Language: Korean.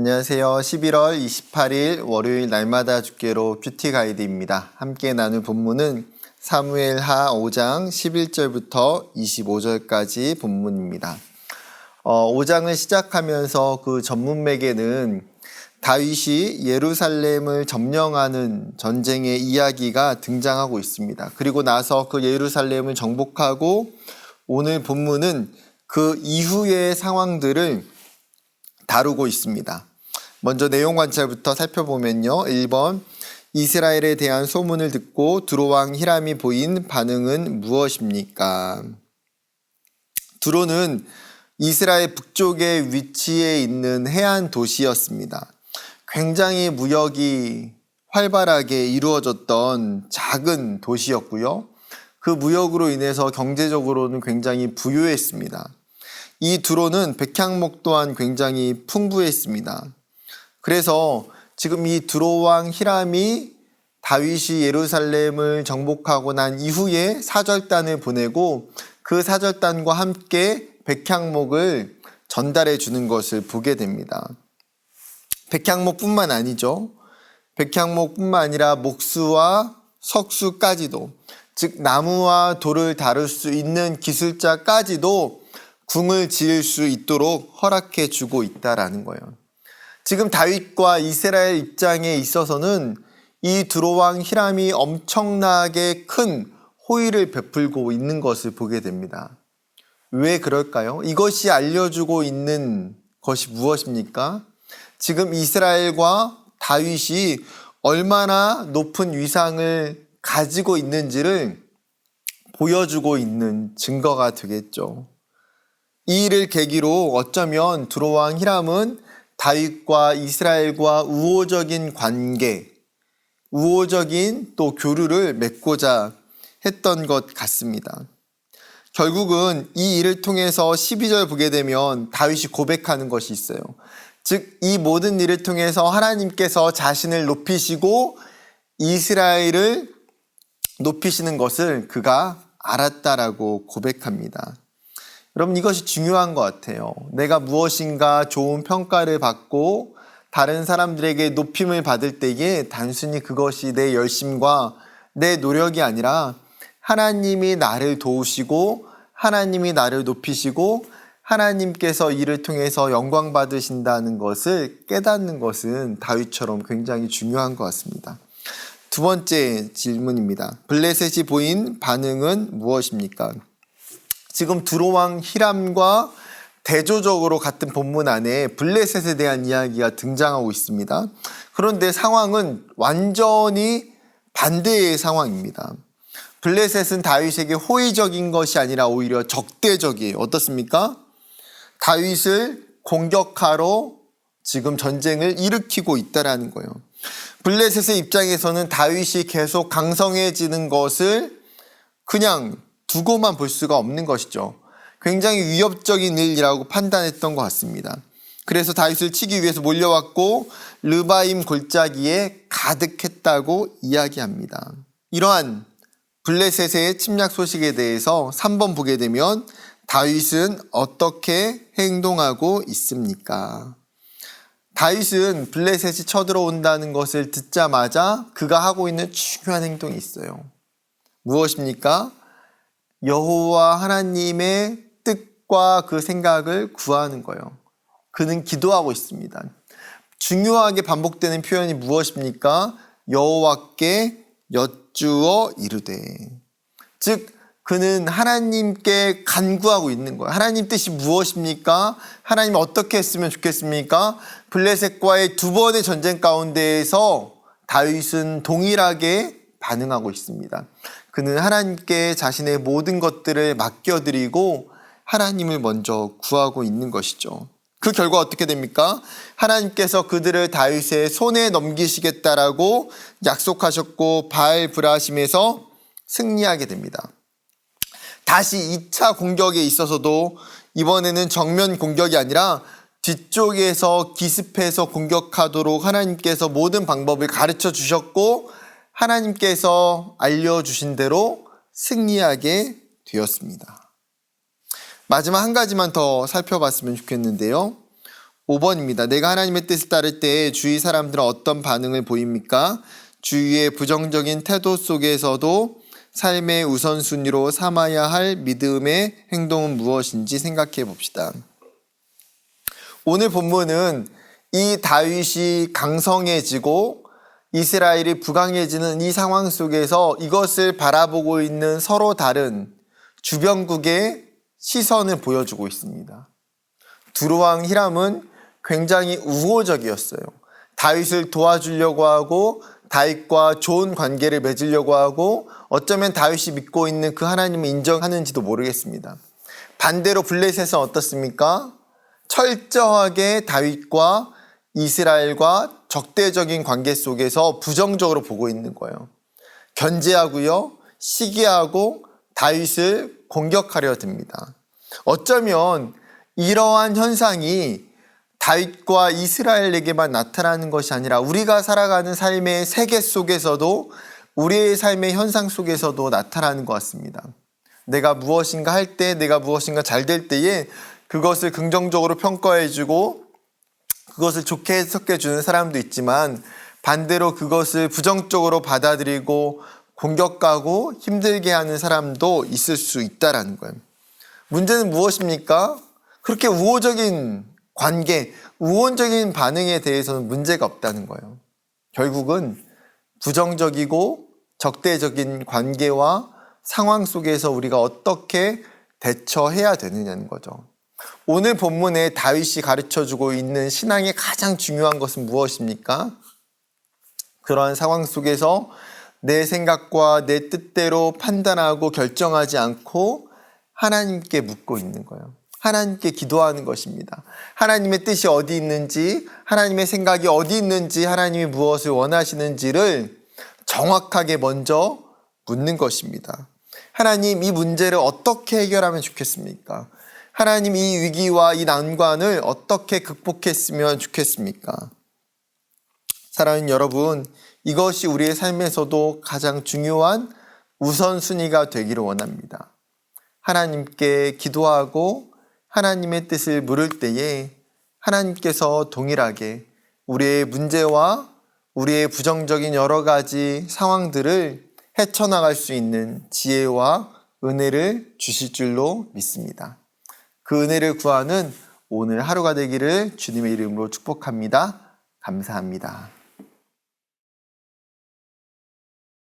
안녕하세요. 11월 28일 월요일 날마다 주께로 큐티 가이드입니다. 함께 나눌 본문은 사무엘하 5장 11절부터 25절까지 본문입니다. 5장을 시작하면서 그 전문맥에는 다윗이 예루살렘을 점령하는 전쟁의 이야기가 등장하고 있습니다. 그리고 나서 그 예루살렘을 정복하고 오늘 본문은 그 이후의 상황들을 다루고 있습니다. 먼저 내용 관찰부터 살펴보면요. 1번, 이스라엘에 대한 소문을 듣고 두로왕 히람이 보인 반응은 무엇입니까? 두로는 이스라엘 북쪽에 위치해 있는 해안 도시였습니다. 굉장히 무역이 활발하게 이루어졌던 작은 도시였고요. 그 무역으로 인해서 경제적으로는 굉장히 부유했습니다. 이 두로는 백향목 또한 굉장히 풍부했습니다. 그래서 지금 이 두로왕 히람이 다윗이 예루살렘을 정복하고 난 이후에 사절단을 보내고 그 사절단과 함께 백향목을 전달해 주는 것을 보게 됩니다. 백향목뿐만 아니죠. 백향목뿐만 아니라 목수와 석수까지도, 즉 나무와 돌을 다룰 수 있는 기술자까지도 궁을 지을 수 있도록 허락해 주고 있다라는 거예요. 지금 다윗과 이스라엘 입장에 있어서는 이 두로왕 히람이 엄청나게 큰 호의를 베풀고 있는 것을 보게 됩니다. 왜 그럴까요? 이것이 알려주고 있는 것이 무엇입니까? 지금 이스라엘과 다윗이 얼마나 높은 위상을 가지고 있는지를 보여주고 있는 증거가 되겠죠. 이 일을 계기로 어쩌면 두로왕 히람은 다윗과 이스라엘과 우호적인 관계, 우호적인 또 교류를 맺고자 했던 것 같습니다. 결국은 이 일을 통해서 12절 보게 되면 다윗이 고백하는 것이 있어요. 즉, 이 모든 일을 통해서 하나님께서 자신을 높이시고 이스라엘을 높이시는 것을 그가 알았다라고 고백합니다. 여러분, 이것이 중요한 것 같아요. 내가 무엇인가 좋은 평가를 받고 다른 사람들에게 높임을 받을 때에 단순히 그것이 내 열심과 내 노력이 아니라 하나님이 나를 도우시고 하나님이 나를 높이시고 하나님께서 이를 통해서 영광 받으신다는 것을 깨닫는 것은 다윗처럼 굉장히 중요한 것 같습니다. 두 번째 질문입니다. 블레셋이 보인 반응은 무엇입니까? 지금 두로왕 히람과 대조적으로 같은 본문 안에 블레셋에 대한 이야기가 등장하고 있습니다. 그런데 상황은 완전히 반대의 상황입니다. 블레셋은 다윗에게 호의적인 것이 아니라 오히려 적대적이에요. 어떻습니까? 다윗을 공격하러 지금 전쟁을 일으키고 있다는 거예요. 블레셋의 입장에서는 다윗이 계속 강성해지는 것을 그냥 두고만 볼 수가 없는 것이죠. 굉장히 위협적인 일이라고 판단했던 것 같습니다. 그래서 다윗을 치기 위해서 몰려왔고 르바임 골짜기에 가득했다고 이야기합니다. 이러한 블레셋의 침략 소식에 대해서 3번 보게 되면 다윗은 어떻게 행동하고 있습니까? 다윗은 블레셋이 쳐들어온다는 것을 듣자마자 그가 하고 있는 중요한 행동이 있어요. 무엇입니까? 여호와 하나님의 뜻과 그 생각을 구하는 거예요. 그는 기도하고 있습니다. 중요하게 반복되는 표현이 무엇입니까? 여호와께 여쭈어 이르되. 즉 그는 하나님께 간구하고 있는 거예요. 하나님 뜻이 무엇입니까? 하나님 어떻게 했으면 좋겠습니까? 블레셋과의 두 번의 전쟁 가운데에서 다윗은 동일하게 반응하고 있습니다. 그는 하나님께 자신의 모든 것들을 맡겨드리고 하나님을 먼저 구하고 있는 것이죠. 그 결과 어떻게 됩니까? 하나님께서 그들을 다윗의 손에 넘기시겠다라고 약속하셨고 바알 브라심에서 승리하게 됩니다. 다시 2차 공격에 있어서도 이번에는 정면 공격이 아니라 뒤쪽에서 기습해서 공격하도록 하나님께서 모든 방법을 가르쳐 주셨고 하나님께서 알려주신 대로 승리하게 되었습니다. 마지막 한 가지만 더 살펴봤으면 좋겠는데요. 5번입니다. 내가 하나님의 뜻을 따를 때 주위 사람들은 어떤 반응을 보입니까? 주위의 부정적인 태도 속에서도 삶의 우선순위로 삼아야 할 믿음의 행동은 무엇인지 생각해 봅시다. 오늘 본문은 이 다윗이 강성해지고 이스라엘이 불강해지는 이 상황 속에서 이것을 바라보고 있는 서로 다른 주변국의 시선을 보여주고 있습니다. 두루왕 히람은 굉장히 우호적이었어요. 다윗을 도와주려고 하고 다윗과 좋은 관계를 맺으려고 하고 어쩌면 다윗이 믿고 있는 그 하나님을 인정하는지도 모르겠습니다. 반대로 블레셋은 어떻습니까? 철저하게 다윗과 이스라엘과 적대적인 관계 속에서 부정적으로 보고 있는 거예요. 견제하고요, 시기하고 다윗을 공격하려 듭니다. 어쩌면 이러한 현상이 다윗과 이스라엘에게만 나타나는 것이 아니라 우리가 살아가는 삶의 세계 속에서도 우리의 삶의 현상 속에서도 나타나는 것 같습니다. 내가 무엇인가 할 때, 내가 무엇인가 잘 될 때에 그것을 긍정적으로 평가해주고 그것을 좋게 해석해주는 사람도 있지만 반대로 그것을 부정적으로 받아들이고 공격하고 힘들게 하는 사람도 있을 수 있다는 거예요. 문제는 무엇입니까? 그렇게 우호적인 관계, 우호적인 반응에 대해서는 문제가 없다는 거예요. 결국은 부정적이고 적대적인 관계와 상황 속에서 우리가 어떻게 대처해야 되느냐는 거죠. 오늘 본문에 다윗이 가르쳐주고 있는 신앙의 가장 중요한 것은 무엇입니까? 그러한 상황 속에서 내 생각과 내 뜻대로 판단하고 결정하지 않고 하나님께 묻고 있는 거예요. 하나님께 기도하는 것입니다. 하나님의 뜻이 어디 있는지, 하나님의 생각이 어디 있는지, 하나님이 무엇을 원하시는지를 정확하게 먼저 묻는 것입니다. 하나님, 이 문제를 어떻게 해결하면 좋겠습니까? 하나님, 이 위기와 이 난관을 어떻게 극복했으면 좋겠습니까? 사랑하는 여러분, 이것이 우리의 삶에서도 가장 중요한 우선순위가 되기를 원합니다. 하나님께 기도하고 하나님의 뜻을 물을 때에 하나님께서 동일하게 우리의 문제와 우리의 부정적인 여러 가지 상황들을 헤쳐나갈 수 있는 지혜와 은혜를 주실 줄로 믿습니다. 그 은혜를 구하는 오늘 하루가 되기를 주님의 이름으로 축복합니다. 감사합니다.